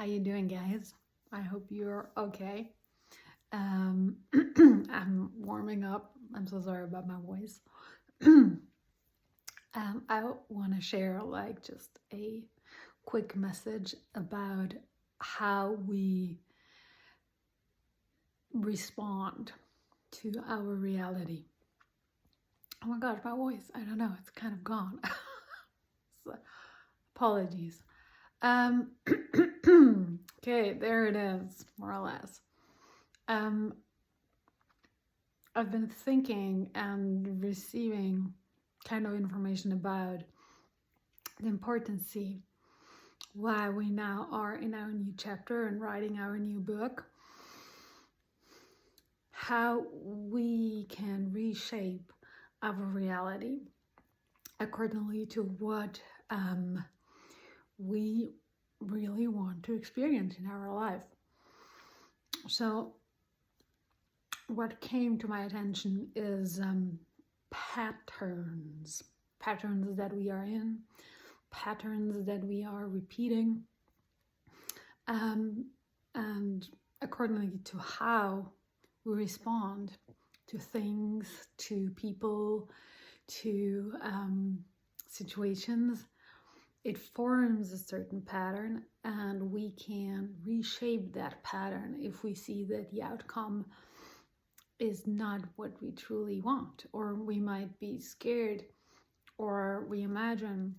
How you doing, guys? I hope you're okay. I'm warming up. I'm so sorry about my voice. I want to share just a quick message about how we respond to our reality. Oh my gosh, my voice, I don't know, it's kind of gone. So, apologies. Okay, there it is, more or less. I've been thinking and receiving kind of information about the importance why we now are in our new chapter and writing our new book, how we can reshape our reality accordingly to what we really want to experience in our life. So what came to my attention is patterns that we are in, patterns that we are repeating, and accordingly to how we respond to things, to people, to situations. It forms a certain pattern, and we can reshape that pattern if we see that the outcome is not what we truly want, or we might be scared, or we imagine,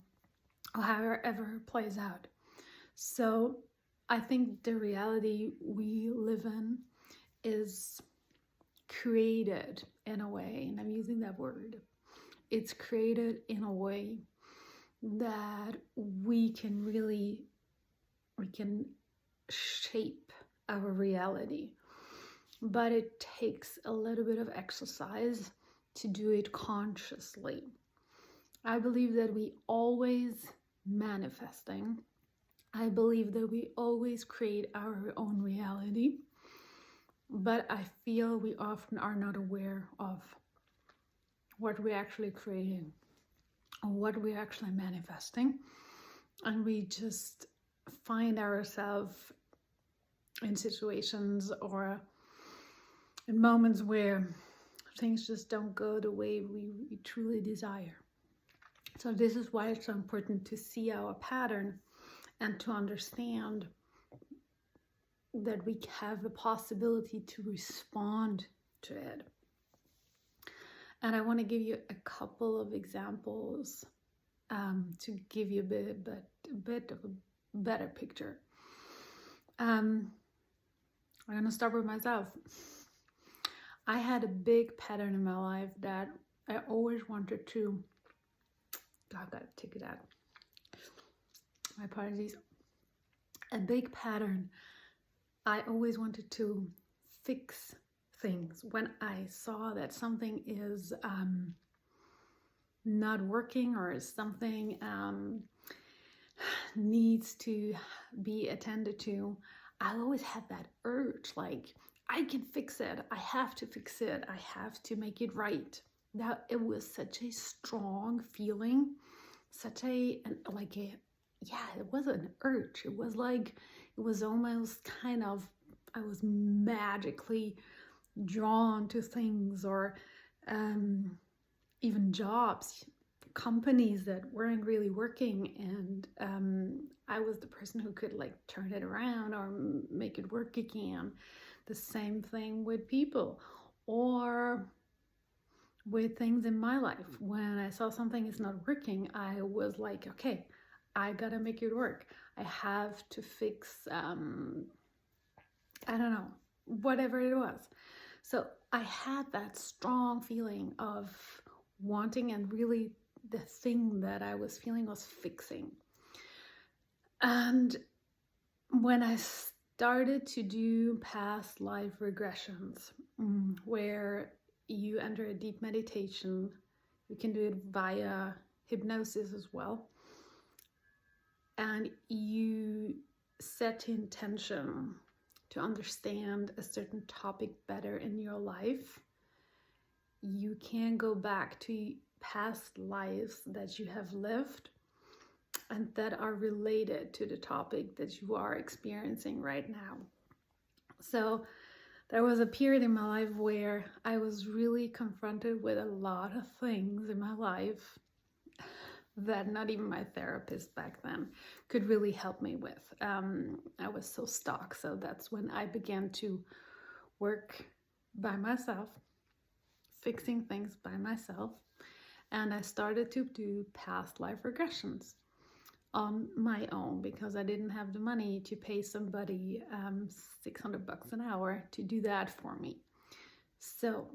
or however it plays out. So I think the reality we live in is created in a way, and I'm using that word, it's created in a way that we can shape our reality. But it takes a little bit of exercise to do it consciously. I believe that we always manifesting. I believe that we always create our own reality. But I feel we often are not aware of what we're actually creating, or what we're actually manifesting. And we just find ourselves in situations or in moments where things just don't go the way we truly desire. So this is why it's so important to see our pattern and to understand that we have the possibility to respond to it. And I want to give you a couple of examples to give you a bit of a better picture. I'm going to start with myself. I had a big pattern in my life that I always wanted to, I've got to take it out. My apologies. A big pattern. I always wanted to fix things. When I saw that something is not working, or something needs to be attended to, I always had that urge, like, I can fix it. I have to fix it. I have to make it right. That it was such a strong feeling, it was an urge. It was almost kind of, I was magically drawn to things, or even jobs, companies that weren't really working, and I was the person who could turn it around or make it work again. The same thing with people or with things in my life. When I saw something is not working, I was like, okay, I gotta make it work. I have to fix, I don't know, whatever it was. So I had that strong feeling of wanting, and really the thing that I was feeling was fixing. And when I started to do past life regressions, where you enter a deep meditation, you can do it via hypnosis as well, and you set intention to understand a certain topic better in your life, you can go back to past lives that you have lived and that are related to the topic that you are experiencing right now. So there was a period in my life where I was really confronted with a lot of things in my life that not even my therapist back then could really help me with. I was so stuck. So that's when I began to work by myself, fixing things by myself. And I started to do past life regressions on my own because I didn't have the money to pay somebody $600 an hour to do that for me. So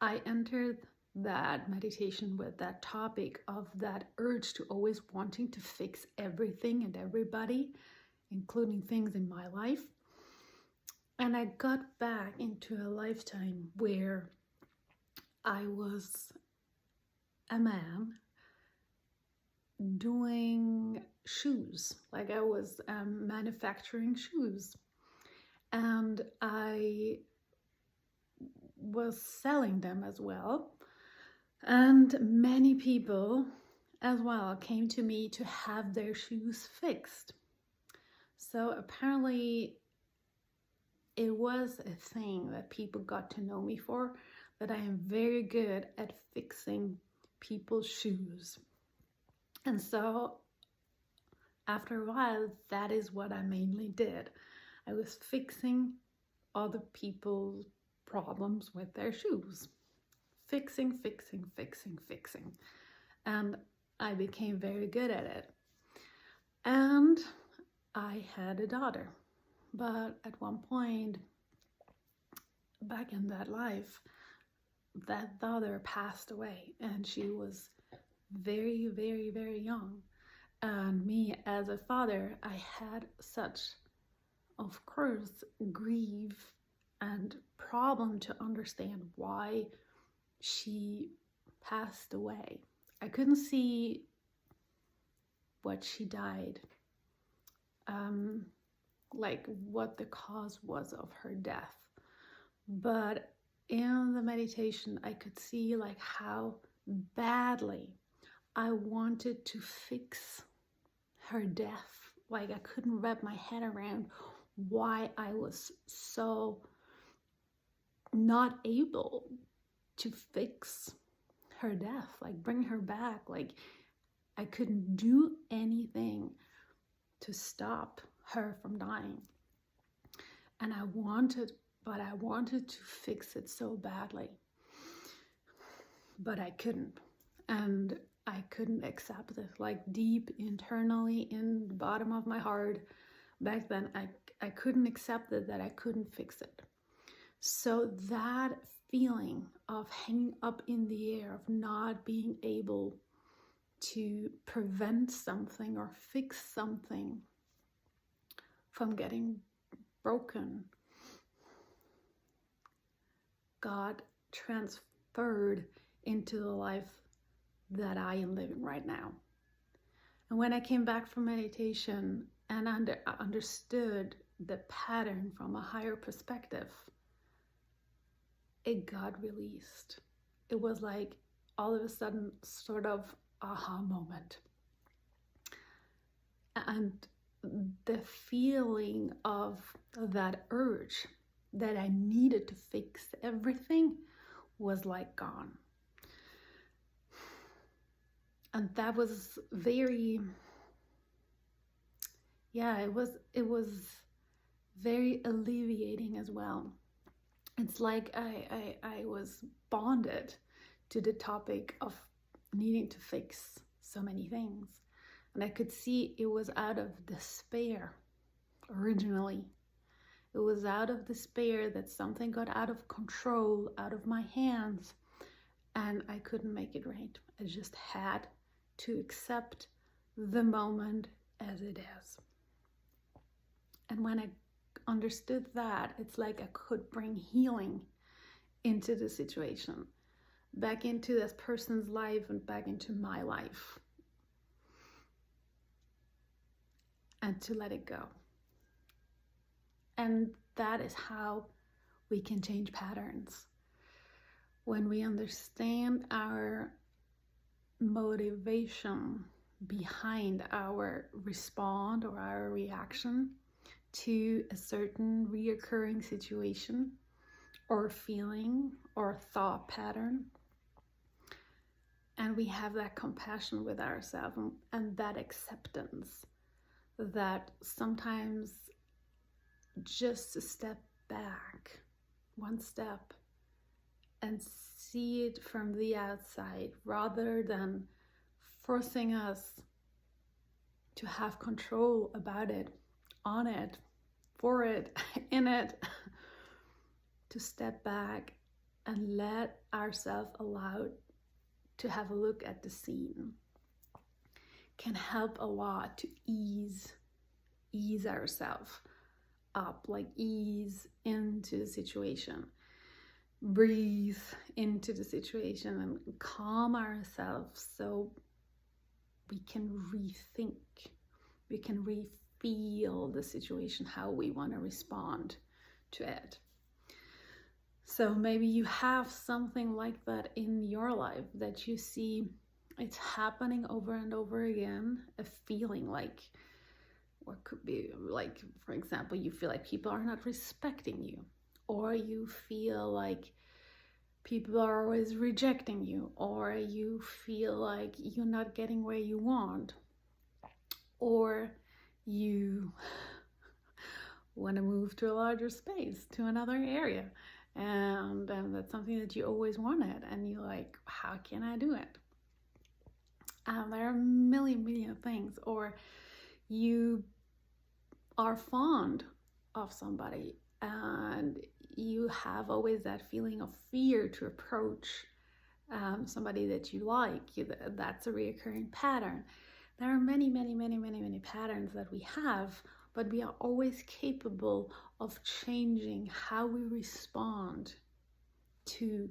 I entered that meditation with that topic of that urge to always wanting to fix everything and everybody, including things in my life. And I got back into a lifetime where I was a man doing shoes, like I was manufacturing shoes, and I was selling them as well. And many people as well came to me to have their shoes fixed. So apparently it was a thing that people got to know me for, that I am very good at fixing people's shoes. And so after a while, that is what I mainly did. I was fixing other people's problems with their shoes. Fixing. And I became very good at it. And I had a daughter. But at one point, back in that life, that daughter passed away. And she was very, very, very young. And me as a father, I had such, of course, grief and problem to understand why she passed away. I couldn't see what she died, like what the cause was of her death. But in the meditation, I could see like how badly I wanted to fix her death. Like I couldn't wrap my head around why I was so not able to fix her death, like bring her back. Like I couldn't do anything to stop her from dying. And I wanted to fix it so badly, but I couldn't. And I couldn't accept it. Like deep internally in the bottom of my heart, back then, I couldn't accept it, that I couldn't fix it. So that feeling of hanging up in the air, of not being able to prevent something or fix something from getting broken, got transferred into the life that I am living right now. And when I came back from meditation and understood the pattern from a higher perspective, it got released. It was like all of a sudden sort of aha moment. And the feeling of that urge that I needed to fix everything was like gone. And that was very, it was very alleviating as well. It's like I was bonded to the topic of needing to fix so many things. And I could see it was out of despair originally. It was out of despair that something got out of control, out of my hands, and I couldn't make it right. I just had to accept the moment as it is. And when I understood that, it's like I could bring healing into the situation, back into this person's life and back into my life, and to let it go. And that is how we can change patterns. When we understand our motivation behind our response or our reaction to a certain reoccurring situation or feeling or thought pattern. And we have that compassion with ourselves and that acceptance that sometimes just to step back one step and see it from the outside rather than forcing us to have control about it, on it, for it, in it, to step back and let ourselves allow to have a look at the scene can help a lot to ease ourselves up, like ease into the situation, breathe into the situation and calm ourselves so we can rethink, we can re-feel the situation, how we want to respond to it. So maybe you have something like that in your life that you see it's happening over and over again, a feeling like, what could be like, for example, you feel like people are not respecting you, or you feel like people are always rejecting you, or you feel like you're not getting where you want, or you want to move to a larger space, to another area, and that's something that you always wanted, and you're like, how can I do it? There are a million things. Or you are fond of somebody and you have always that feeling of fear to approach somebody that you like. That's a reoccurring pattern. There are many patterns that we have, but we are always capable of changing how we respond to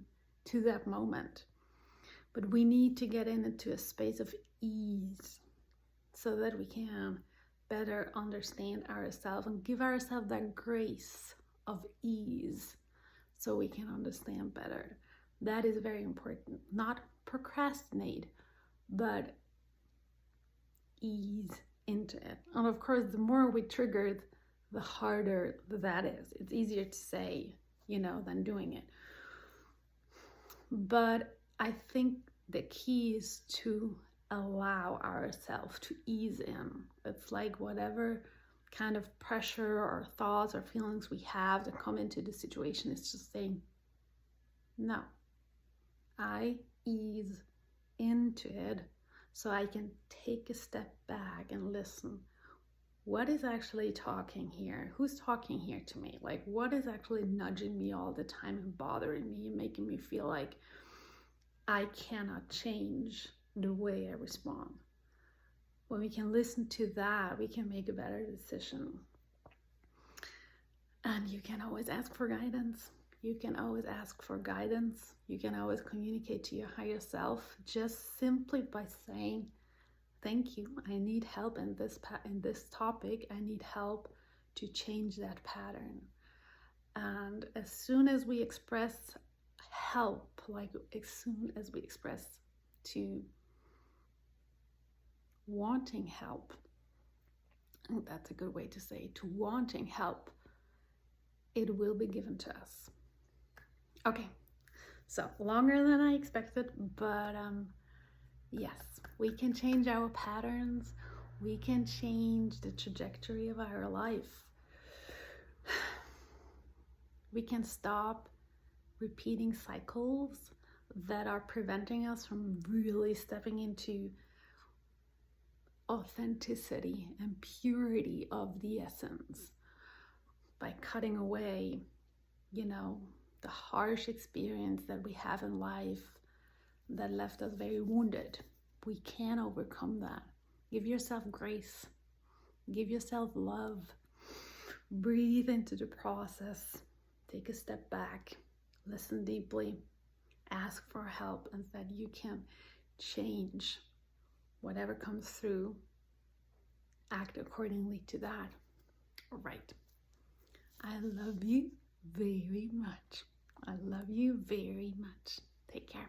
that moment. But we need to get into a space of ease so that we can better understand ourselves and give ourselves that grace of ease so we can understand better. That is very important. Not procrastinate, but ease into it. And of course, the more we triggered, the harder that is. It's easier to say, than doing it. But I think the key is to allow ourselves to ease in. It's like whatever kind of pressure or thoughts or feelings we have that come into the situation, it's just saying, no, I ease into it so I can take a step back and listen. What is actually talking here? Who's talking here to me? Like, what is actually nudging me all the time and bothering me and making me feel like I cannot change the way I respond? When we can listen to that, we can make a better decision. And you can always ask for guidance. You can always ask for guidance. You can always communicate to your higher self just simply by saying, thank you, I need help in this topic. I need help to change that pattern. And as soon as we express help, like as soon as we express to wanting help, I think that's a good way to say, to wanting help, it will be given to us. Okay, so longer than I expected, but yes, we can change our patterns. We can change the trajectory of our life. We can stop repeating cycles that are preventing us from really stepping into authenticity and purity of the essence by cutting away, the harsh experience that we have in life that left us very wounded. We can overcome that. Give yourself grace. Give yourself love. Breathe into the process. Take a step back. Listen deeply. Ask for help, and that you can change whatever comes through. Act accordingly to that. All right. I love you very much. I love you very much. Take care.